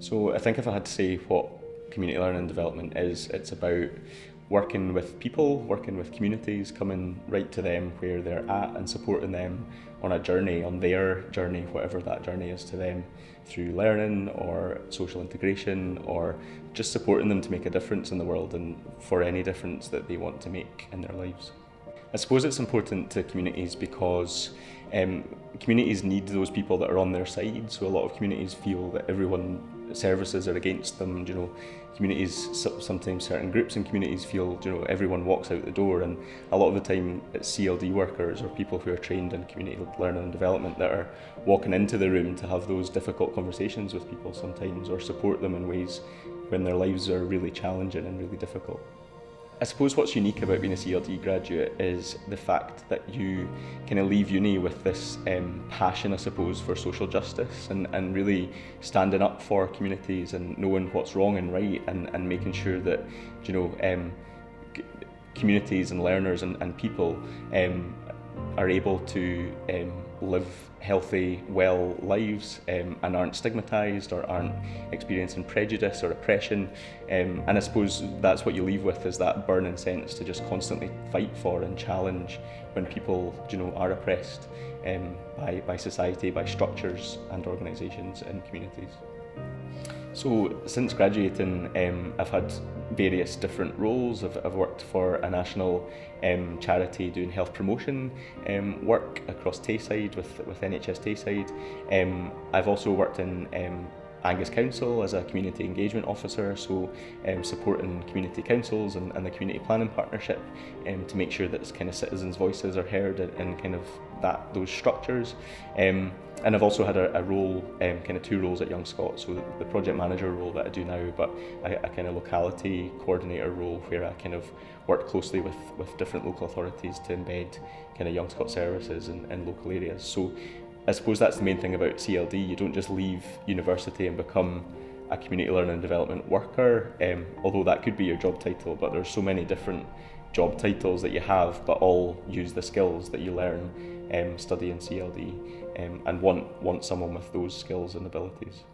So I think if I had to say what community learning and development is, it's about working with people, working with communities, coming right to them where they're at and supporting them on a journey, on their journey, whatever that journey is to them, through learning or social integration, or just supporting them to make a difference in the world and for any difference that they want to make in their lives. I suppose it's important to communities because communities need those people that are on their side. So a lot of communities feel that services are against them. Communities, sometimes certain groups in communities feel, everyone walks out the door, and a lot of the time it's CLD workers or people who are trained in community learning and development that are walking into the room to have those difficult conversations with people sometimes, or support them in ways when their lives are really challenging and really difficult. I suppose what's unique about being a CLD graduate is the fact that you kind of leave uni with this passion, I suppose, for social justice and really standing up for communities and knowing what's wrong and right, and making sure that communities and learners and people are able to live healthy, well lives and aren't stigmatised or aren't experiencing prejudice or oppression. And I suppose that's what you leave with, is that burning sense to just constantly fight for and challenge when people are oppressed by society, by structures and organisations and communities. So since graduating, I've had various different roles. I've worked for a national charity doing health promotion work across Tayside with NHS Tayside. I've also worked in Angus Council as a community engagement officer, so supporting community councils and the community planning partnership to make sure that kind of citizens' voices are heard in kind of those structures. And I've also had a role, kind of two roles at Young Scot, so the project manager role that I do now, but a kind of locality coordinator role where I kind of work closely with different local authorities to embed kind of Young Scot services in local areas. So I suppose that's the main thing about CLD. You don't just leave university and become a community learning and development worker, although that could be your job title, but there's so many different job titles that you have, but all use the skills that you learn studying CLD and want someone with those skills and abilities.